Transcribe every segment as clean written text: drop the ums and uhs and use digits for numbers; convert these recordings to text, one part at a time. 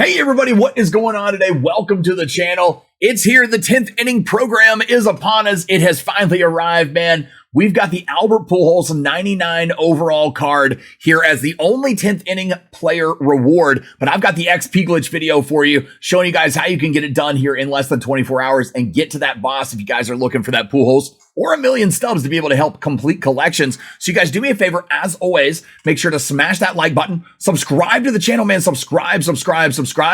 Hey everybody, what is going on today? Welcome to the channel. It's here. The 10th inning program is upon us. It has finally arrived, man. We've got the Albert Pujols 99 overall card here as the only 10th inning player reward. But I've got the XP glitch video for you, showing you guys how you can get it done here in less than 24 hours and get to that boss if you guys are looking for that Pujols or 1,000,000 stubs to be able to help complete collections. So you guys do me a favor, as always, make sure to smash that like button, subscribe to the channel, man, subscribe.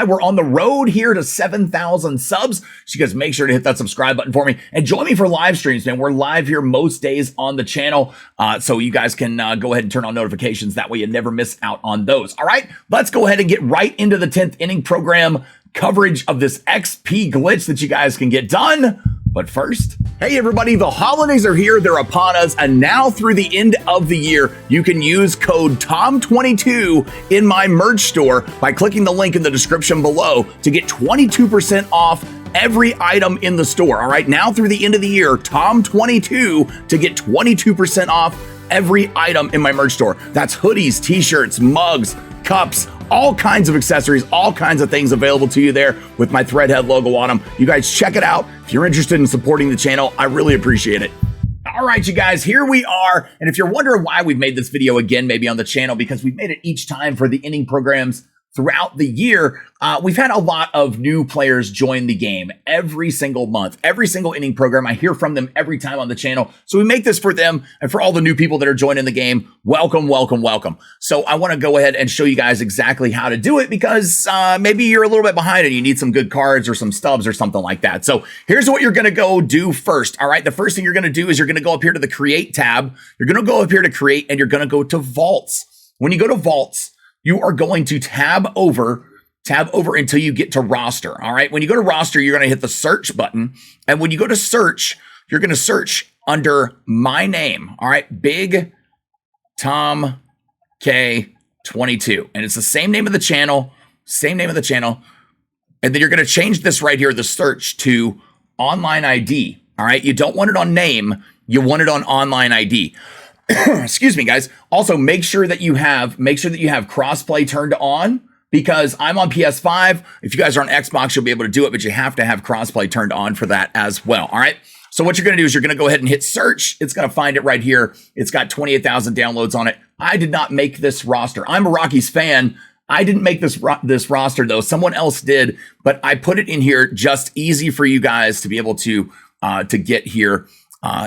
We're on the road here to 7,000 subs. So you guys make sure to hit that subscribe button for me and join me for live streams, man. We're live here most days on the channel. So you guys can go ahead and turn on notifications. That way you never miss out on those. All right, let's go ahead and get right into the 10th inning program coverage of this XP glitch that you guys can get done. But first, hey everybody, the holidays are here, they're upon us, and now through the end of the year, you can use code TOM22 in my merch store by clicking the link in the description below to get 22% off every item in the store. All right, now through the end of the year, TOM22 to get 22% off every item in my merch store. That's hoodies, t-shirts, mugs, cups, all kinds of accessories, all kinds of things available to you there with my Threadhead logo on them. You guys check it out. If you're interested in supporting the channel, I really appreciate it. All right, you guys, here we are. And if you're wondering why we've made this video again, maybe on the channel, because we've made it each time for the inning programs throughout the year. We've had a lot of new players join the game every single month, every single inning program. I hear from them every time on the channel. So we make this for them and for all the new people that are joining the game. Welcome, welcome, welcome. So I want to go ahead and show you guys exactly how to do it because maybe you're a little bit behind and you need some good cards or some stubs or something like that. So here's what you're going to go do first. All right. The first thing you're going to do is you're going to go up here to the create tab. You're going to go up here to create and you're going to go to vaults. When you go to vaults, you are going to tab over until you get to roster. All right. When you go to roster, you're going to hit the search button. And when you go to search, you're going to search under my name. All right. Big Tom K22. And it's the same name of the channel, And then you're going to change this right here, the search, to online ID. All right. You don't want it on name. You want it on online ID. Excuse me, guys. Also, make sure that you have crossplay turned on because I'm on PS5. If you guys are on Xbox, you'll be able to do it, but you have to have crossplay turned on for that as well. All right. So what you're going to do is you're going to go ahead and hit search. It's going to find it right here. It's got 28,000 downloads on it. I did not make this roster. I'm a Rockies fan. I didn't make this roster though. Someone else did, but I put it in here just easy for you guys to be able to get here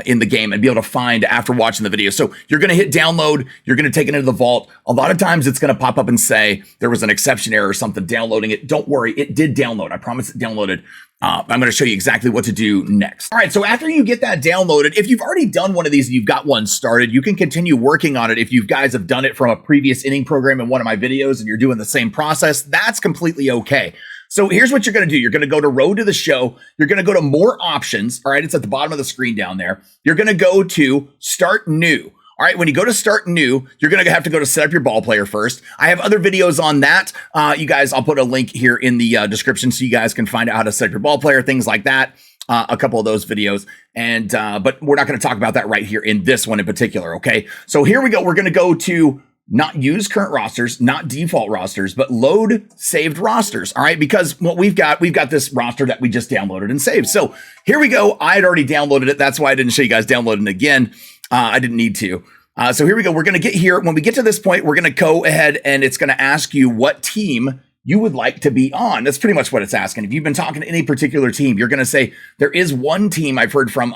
in the game and be able to find after watching the video. So you're going to hit download. You're going to take it into the vault. A lot of times it's going to pop up and say there was an exception error or something downloading it. Don't worry. It did download. I promise it downloaded. I'm going to show you exactly what to do next. All right. So after you get that downloaded, if you've already done one of these and you've got one started, you can continue working on it. If you guys have done it from a previous inning program in one of my videos and you're doing the same process, that's completely okay. So here's what you're going to do. You're going to go to road to the show. You're going to go to more options. All right. It's at the bottom of the screen down there. You're going to go to start new. All right. When you go to start new, you're going to have to go to set up your ball player first. I have other videos on that. You guys, I'll put a link here in the description so you guys can find out how to set up your ball player, things like that. A couple of those videos. And, but we're not going to talk about that right here in this one in particular. Okay. So here we go. We're going to go to not use current rosters, not default rosters, but load saved rosters. All right. Because what we've got this roster that we just downloaded and saved. So here we go. I had already downloaded it. That's why I didn't show you guys downloading it again. I didn't need to. So here we go. We're going to get here. When we get to this point, we're going to go ahead and it's going to ask you what team you would like to be on. That's pretty much what it's asking. If you've been talking to any particular team, you're going to say there is one team I've heard from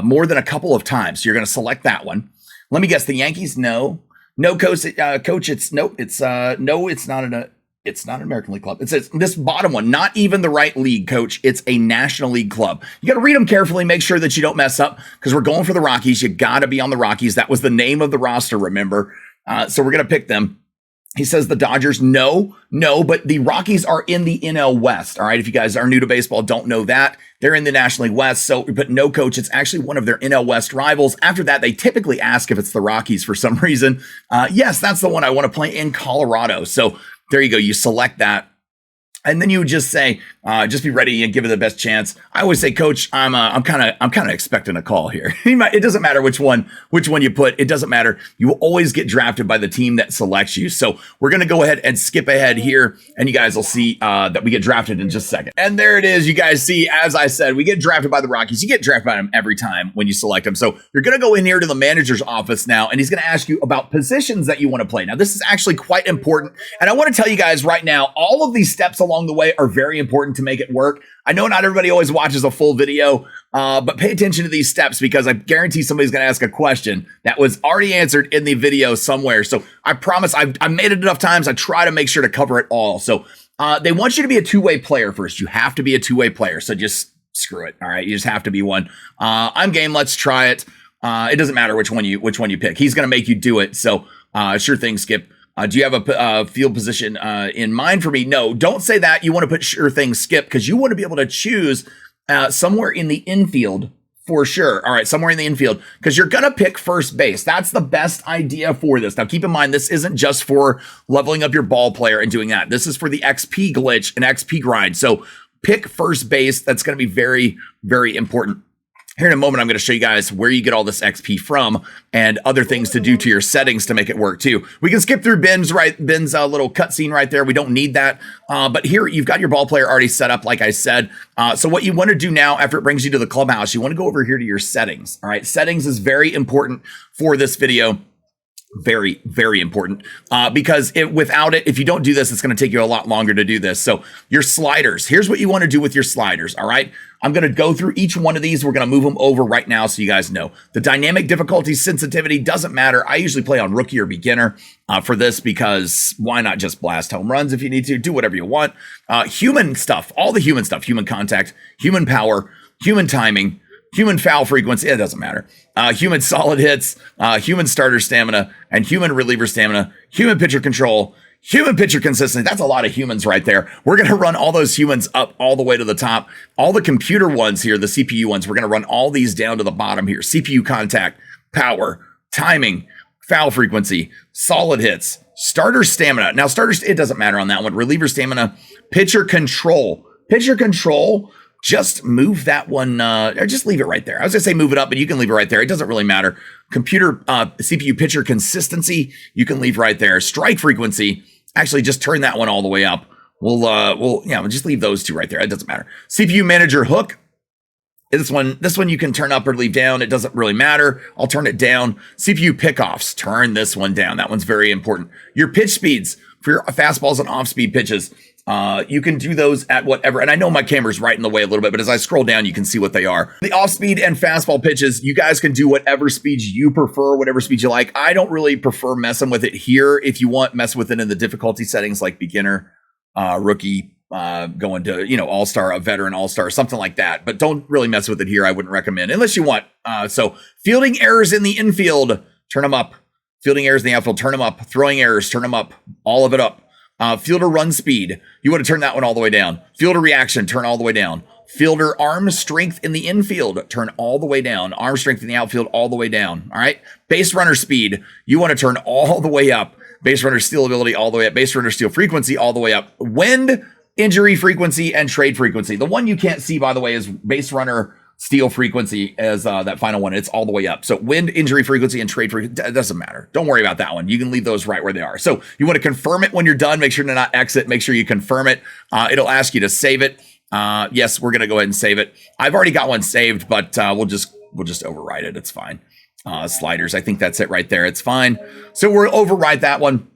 more than a couple of times. So you're going to select that one. Let me guess. The Yankees? No. No, coach. It's nope. It's no. It's not an American League club. It says this bottom one, not even the right league, coach. It's a National League club. You got to read them carefully. Make sure that you don't mess up because we're going for the Rockies. You got to be on the Rockies. That was the name of the roster. Remember. So we're gonna pick them. He says the Dodgers. No, but the Rockies are in the NL West. All right. If you guys are new to baseball, don't know that. They're in the National League West. So, but no, coach, it's actually one of their NL West rivals. After that, they typically ask if it's the Rockies for some reason. Yes, that's the one I want to play in Colorado. So there you go. You select that. And then you would just say, Just be ready and give it the best chance. I always say, Coach, I'm kind of expecting a call here. It doesn't matter which one you put. It doesn't matter. You will always get drafted by the team that selects you. So we're going to go ahead and skip ahead here, and you guys will see that we get drafted in just a second. And there it is. You guys see, as I said, we get drafted by the Rockies. You get drafted by them every time when you select them. So you're going to go in here to the manager's office now, and he's going to ask you about positions that you want to play. Now, this is actually quite important, and I want to tell you guys right now, all of these steps along the way are very important to make it work. I know not everybody always watches a full video, but pay attention to these steps, because I guarantee somebody's going to ask a question that was already answered in the video somewhere. So I promise I've made it enough times. I try to make sure to cover it all. So they want you to be a two-way player first. You have to be a two-way player. So just screw it. All right. You just have to be one. I'm game. Let's try it. It doesn't matter which one you pick. He's going to make you do it. So sure thing, Skip. Do you have a field position in mind for me? No, don't say that. You want to put sure thing, Skip, because you want to be able to choose somewhere in the infield for sure. All right, somewhere in the infield, because you're going to pick first base. That's the best idea for this. Now, keep in mind, this isn't just for leveling up your ball player and doing that. This is for the XP glitch and XP grind. So pick first base. That's going to be very, very important. Here in a moment, I'm going to show you guys where you get all this XP from and other things to do to your settings to make it work too. We can skip through Ben's little cutscene right there. We don't need that. But here you've got your ball player already set up, like I said. So what you want to do now, after it brings you to the clubhouse, you want to go over here to your settings. All right, settings is very important for this video. Very, very important, because without it, if you don't do this, it's going to take you a lot longer to do this. So your sliders, here's what you want to do with your sliders. All right. I'm going to go through each one of these. We're going to move them over right now, so you guys know. The dynamic difficulty sensitivity doesn't matter. I usually play on rookie or beginner for this, because why not just blast home runs if you need to? Do whatever you want. Human stuff, all the human stuff, human contact, human power, human timing, human foul frequency, it doesn't matter. Human solid hits, human starter stamina, and human reliever stamina, human pitcher control, human pitcher consistency. That's a lot of humans right there. We're going to run all those humans up all the way to the top. All the computer ones here, the CPU ones, we're going to run all these down to the bottom here. CPU contact, power, timing, foul frequency, solid hits, starter stamina. Now, it doesn't matter on that one. Reliever stamina, pitcher control. Pitcher control, just move that one, or just leave it right there. I was going to say move it up, but you can leave it right there. It doesn't really matter. Computer, CPU pitcher consistency, you can leave right there. Strike frequency, actually just turn that one all the way up. We'll just leave those two right there. It doesn't matter. CPU manager hook. This one you can turn up or leave down. It doesn't really matter. I'll turn it down. CPU pickoffs, turn this one down. That one's very important. Your pitch speeds for your fastballs and off-speed pitches. You can do those at whatever, and I know my camera's right in the way a little bit, but as I scroll down, you can see what they are. The off-speed and fastball pitches, you guys can do whatever speeds you prefer, whatever speeds you like. I don't really prefer messing with it here. If you want, mess with it in the difficulty settings like beginner, rookie, going to, all-star, a veteran, all-star, something like that. But don't really mess with it here. I wouldn't recommend, unless you want. So fielding errors in the infield, turn them up. Fielding errors in the outfield, turn them up. Throwing errors, turn them up. All of it up. Fielder run speed, you want to turn that one all the way down. Fielder reaction, turn all the way down. Fielder arm strength in the infield, turn all the way down. Arm strength in the outfield, all the way down. All right. Base runner speed, you want to turn all the way up. Base runner steal ability, all the way up. Base runner steal frequency, all the way up. Wind, injury frequency, and trade frequency. The one you can't see, by the way, is base runner steal frequency as that final one. It's all the way up. So wind, injury frequency, and trade frequency, it doesn't matter. Don't worry about that one. You can leave those right where they are. So you want to confirm it when you're done. Make sure to not exit. Make sure you confirm it. It'll ask you to save it. Yes, we're going to go ahead and save it. I've already got one saved, but we'll just override it. It's fine. Sliders, I think that's it right there. It's fine. So we'll override that one.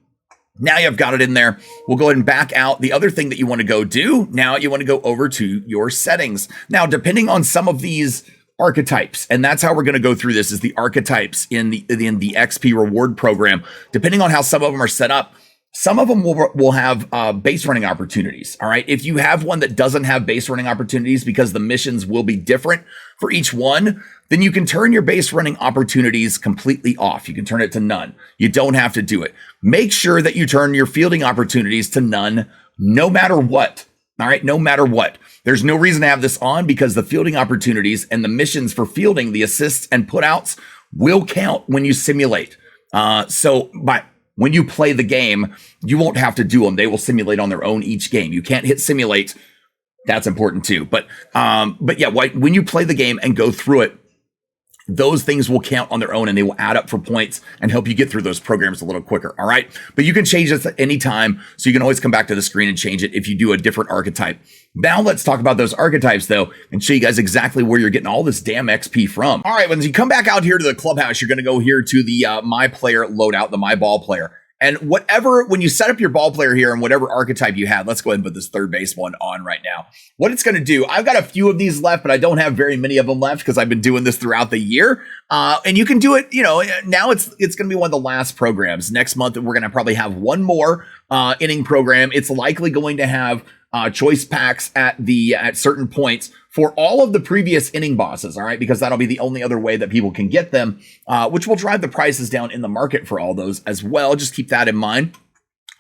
Now you've got it in there. We'll go ahead and back out. The other thing that you want to go do, now you want to go over to your settings. Now, depending on some of these archetypes, and that's how we're going to go through this, is the archetypes in the XP reward program. Depending on how some of them are set up, some of them will have base running opportunities. All right. If you have one that doesn't have base running opportunities, because the missions will be different for each one, then you can turn your base running opportunities completely off. You can turn it to none. You don't have to do it. Make sure that you turn your fielding opportunities to none, no matter what. All right. No matter what. There's no reason to have this on, because the fielding opportunities and the missions for fielding, the assists and putouts, will count when you simulate. When you play the game, you won't have to do them. They will simulate on their own each game. You can't hit simulate That's important too. But yeah, when you play the game and go through it, those things will count on their own and they will add up for points and help you get through those programs a little quicker. All right. But you can change this at any time. So you can always come back to the screen and change it if you do a different archetype. Now let's talk about those archetypes though, and show you guys exactly where you're getting all this damn XP from. All right. When you come back out here to the clubhouse, you're going to go here to the My Player loadout, the My Ball Player. And when you set up your ball player here and whatever archetype you have, let's go ahead and put this third base one on right now. What it's going to do, I've got a few of these left, but I don't have very many of them left because I've been doing this throughout the year. And you can do it, now it's going to be one of the last programs. Next month, we're going to probably have one more inning program. It's likely going to have choice packs at certain points for all of the previous inning bosses, all right? Because that'll be the only other way that people can get them, which will drive the prices down in the market for all those as well. Just keep that in mind.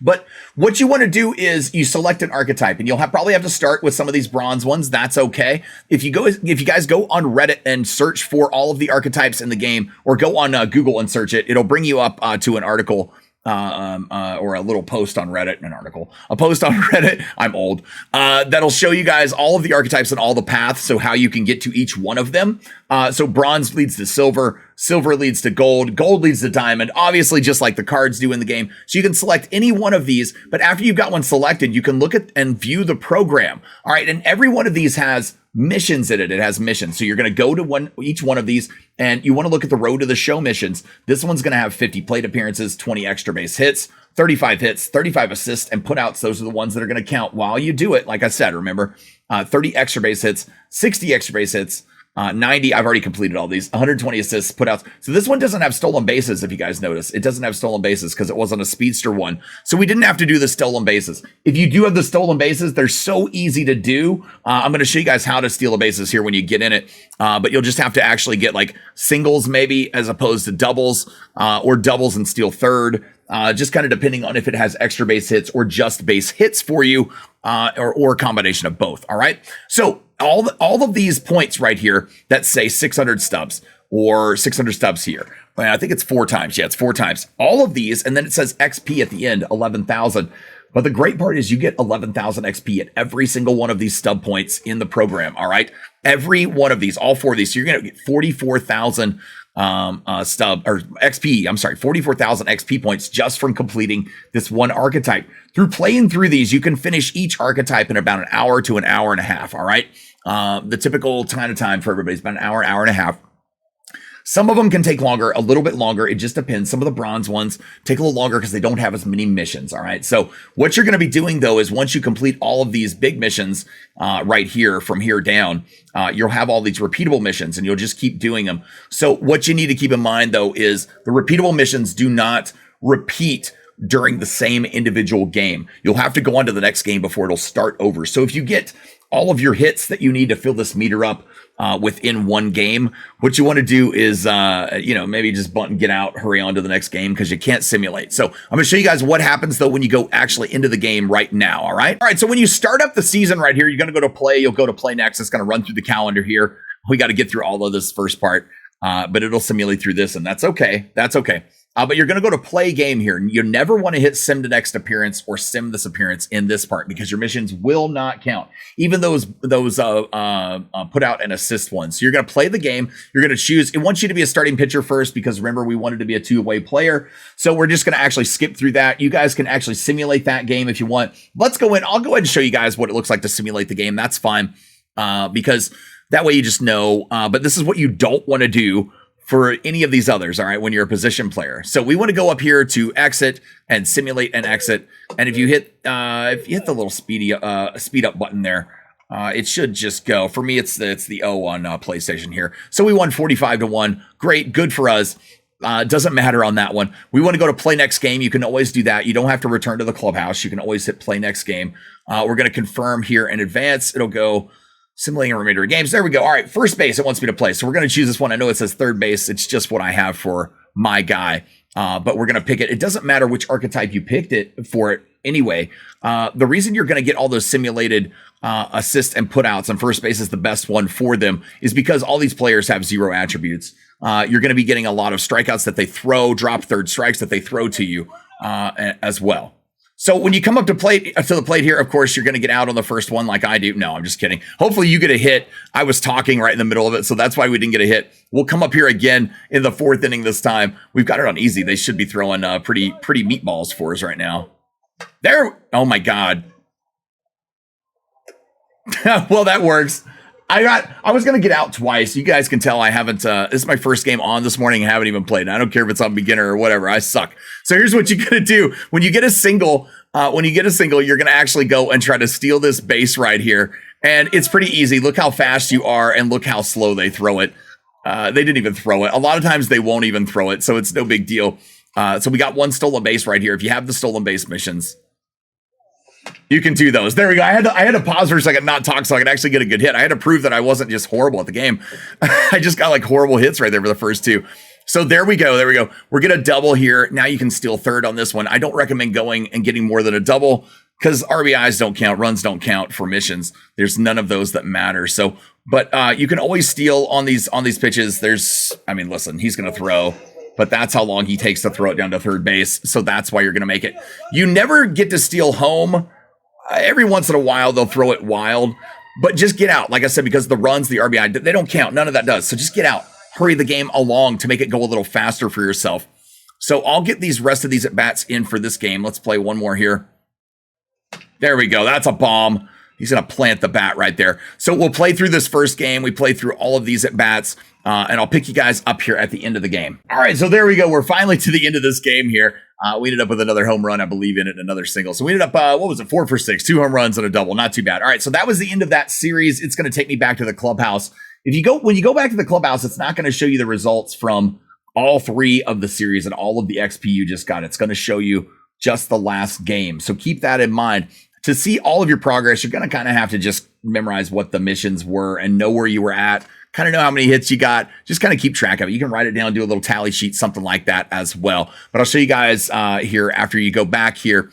But what you want to do is you select an archetype, and you'll probably have to start with some of these bronze ones. That's okay. If you guys go on Reddit and search for all of the archetypes in the game, or go on Google and search it, it'll bring you up to an article or a little post on Reddit, a post on Reddit. I'm old. That'll show you guys all of the archetypes and all the paths. So how you can get to each one of them. So bronze leads to silver, silver leads to gold, gold leads to diamond, obviously just like the cards do in the game. So you can select any one of these, but after you've got one selected, you can look at and view the program. All right. And every one of these has missions in it. It has missions. So you're going to go to each one of these, and you want to look at the road to the show missions. This one's going to have 50 plate appearances, 20 extra base hits, 35 hits, 35 assists, and putouts. Those are the ones that are going to count while you do it. Like I said, remember, 30 extra base hits, 60 extra base hits, 90. I've already completed all these. 120 assists, putouts. So this one doesn't have stolen bases. If you guys notice, it doesn't have stolen bases because it wasn't a speedster one. So we didn't have to do the stolen bases. If you do have the stolen bases, they're so easy to do. I'm going to show you guys how to steal the bases here when you get in it. But you'll just have to actually get like singles maybe as opposed to doubles, or doubles and steal third. Just kind of depending on if it has extra base hits or just base hits for you, or a combination of both. All right. So all of these points right here that say 600 stubs or 600 stubs here. I think it's 4 times. Yeah, it's 4 times. All of these, and then it says XP at the end, 11,000. But the great part is you get 11,000 XP at every single one of these stub points in the program. All right. Every one of these, all 4 of these. So you're going to get 44,000 stub or XP. I'm sorry, 44,000 XP points just from completing this one archetype. Through playing through these, you can finish each archetype in about an hour to an hour and a half. All right. The typical kind of time for everybody is about an hour and a half. Some of them can take longer, a little bit longer. It just depends. Some of the bronze ones take a little longer because they don't have as many missions. All right. So what you're going to be doing though is once you complete all of these big missions right here from here down, you'll have all these repeatable missions and you'll just keep doing them. So what you need to keep in mind though is the repeatable missions do not repeat during the same individual game. You'll have to go on to the next game before it'll start over. So if you get all of your hits that you need to fill this meter up within one game, what you want to do is, maybe just button get out, hurry on to the next game because you can't simulate. So I'm going to show you guys what happens though when you go actually into the game right now. All right. All right. So when you start up the season right here, you're going to go to play. You'll go to play next. It's going to run through the calendar here. We got to get through all of this first part, but it'll simulate through this, and that's okay. That's okay. But you're going to go to play game here. You never want to hit sim to next appearance or sim this appearance in this part because your missions will not count. Even those put out and assist ones. So you're going to play the game. You're going to choose. It wants you to be a starting pitcher first because remember, we wanted to be a 2-way player. So we're just going to actually skip through that. You guys can actually simulate that game if you want. Let's go in. I'll go ahead and show you guys what it looks like to simulate the game. That's fine because that way you just know. But this is what you don't want to do for any of these others, all right, when you're a position player. So we want to go up here to exit and simulate and exit. And if you hit the little speed up button there, it should just go. For me, it's the O on PlayStation here. So we won 45-1. Great, good for us. Doesn't matter on that one. We want to go to play next game. You can always do that. You don't have to return to the clubhouse. You can always hit play next game. We're going to confirm here in advance. It'll go simulating a remainder of games. There we go. All right, first base it wants me to play. So we're going to choose this one. I know it says third base. It's just what I have for my guy. But we're going to pick it. It doesn't matter which archetype you picked it for it anyway. The reason you're going to get all those simulated assists and putouts, and first base is the best one for them, is because all these players have 0 attributes. You're going to be getting a lot of strikeouts that they throw, drop third strikes that they throw to you as well. So when you come up to the plate here, of course, you're going to get out on the first one like I do. No, I'm just kidding. Hopefully you get a hit. I was talking right in the middle of it, so that's why we didn't get a hit. We'll come up here again in the 4th inning this time. We've got it on easy. They should be throwing pretty meatballs for us right now. There. Oh, my God. Well, that works. I was going to get out twice. You guys can tell I haven't, this is my first game on this morning. I haven't even played. I don't care if it's on beginner or whatever. I suck. So here's what you're going to do. When you get a single, you're going to actually go and try to steal this base right here. And it's pretty easy. Look how fast you are and look how slow they throw it. They didn't even throw it. A lot of times they won't even throw it. So it's no big deal. So we got one stolen base right here. If you have the stolen base missions, you can do those. There we go. I had to pause for a second, not talk, so I could actually get a good hit. I had to prove that I wasn't just horrible at the game. I just got like horrible hits right there for the first 2. So there we go. There we go. We're going to double here. Now you can steal third on this one. I don't recommend going and getting more than a double because RBIs don't count. Runs don't count for missions. There's none of those that matter. So, but you can always steal on these pitches. Listen, he's going to throw. But that's how long he takes to throw it down to third base. So that's why you're going to make it. You never get to steal home. Every once in a while, they'll throw it wild. But just get out. Like I said, because the runs, the RBI, they don't count. None of that does. So just get out. Hurry the game along to make it go a little faster for yourself. So I'll get these rest of these at-bats in for this game. Let's play one more here. There we go. That's a bomb. He's going to plant the bat right there. So we'll play through this first game. We play through all of these at-bats. And I'll pick you guys up here at the end of the game. All right, so there we go. We're finally to the end of this game here. We ended up with another home run, I believe, in it, another single. So we ended up, 4 for 6, 2 home runs and a double. Not too bad. All right, so that was the end of that series. It's going to take me back to the clubhouse. When you go back to the clubhouse, it's not going to show you the results from all 3 of the series and all of the XP you just got. It's going to show you just the last game. So keep that in mind. To see all of your progress, you're going to kind of have to just memorize what the missions were and know where you were at. Kind of know how many hits you got. Just kind of keep track of it. You can write it down, do a little tally sheet, something like that as well. But I'll show you guys here after you go back here.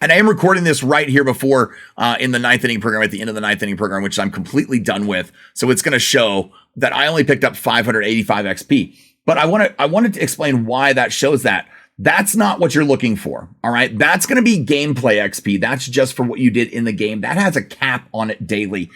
And I am recording this right here before in the 9th inning program, at the end of the 9th inning program, which I'm completely done with. So it's going to show that I only picked up 585 XP. But I wanted to explain why that shows that. That's not what you're looking for. All right. That's going to be gameplay XP. That's just for what you did in the game. That has a cap on it daily.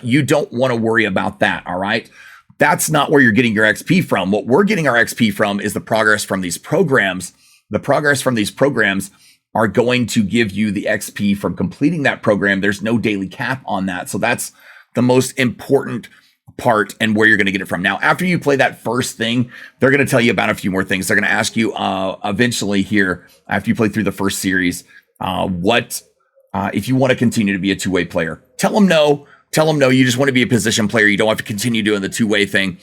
You don't want to worry about that. All right. That's not where you're getting your XP from. What we're getting our XP from is the progress from these programs. The progress from these programs are going to give you the XP from completing that program. There's no daily cap on that. So that's the most important part and where you're going to get it from. Now, after you play that first thing, they're going to tell you about a few more things. They're going to ask you eventually here, after you play through the first series, if you want to continue to be a two-way player. Tell them no. Tell them no. You just want to be a position player. You don't have to continue doing the two-way thing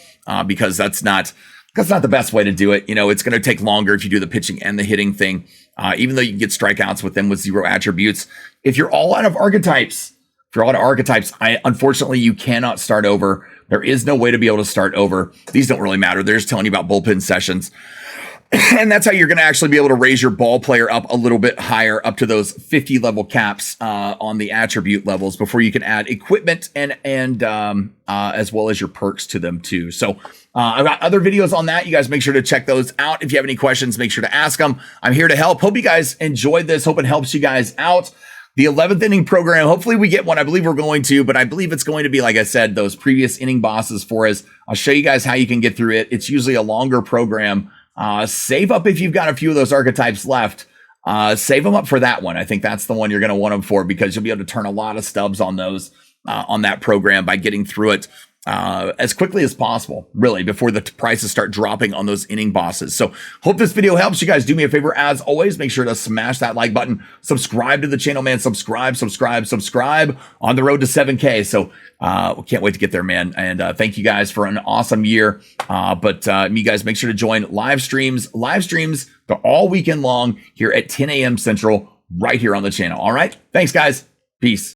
because that's not the best way to do it. You know, it's going to take longer if you do the pitching and the hitting thing, even though you can get strikeouts with them with 0 attributes. If you're all out of archetypes, unfortunately, you cannot start over. There is no way to be able to start over. These don't really matter. They're just telling you about bullpen sessions. And that's how you're going to actually be able to raise your ball player up a little bit higher, up to those 50 level caps on the attribute levels before you can add equipment and as well as your perks to them too. So I've got other videos on that. You guys make sure to check those out. If you have any questions, make sure to ask them. I'm here to help. Hope you guys enjoyed this. Hope it helps you guys out. The 11th inning program, hopefully we get one. I believe we're going to, but I believe it's going to be, like I said, those previous inning bosses for us. I'll show you guys how you can get through it. It's usually a longer program. Save up if you've got a few of those archetypes left. Save them up for that one. I think that's the one you're going to want them for because you'll be able to turn a lot of stubs on those, on that program by getting through it as quickly as possible, really, before the prices start dropping on those inning bosses. So hope this video helps. You guys do me a favor. As always, make sure to smash that like button, subscribe to the channel, man, subscribe on the road to 7K. So we can't wait to get there, man. And thank you guys for an awesome year. But you guys make sure to join live streams. They're all weekend long here at 10 a.m. Central right here on the channel. All right. Thanks, guys. Peace.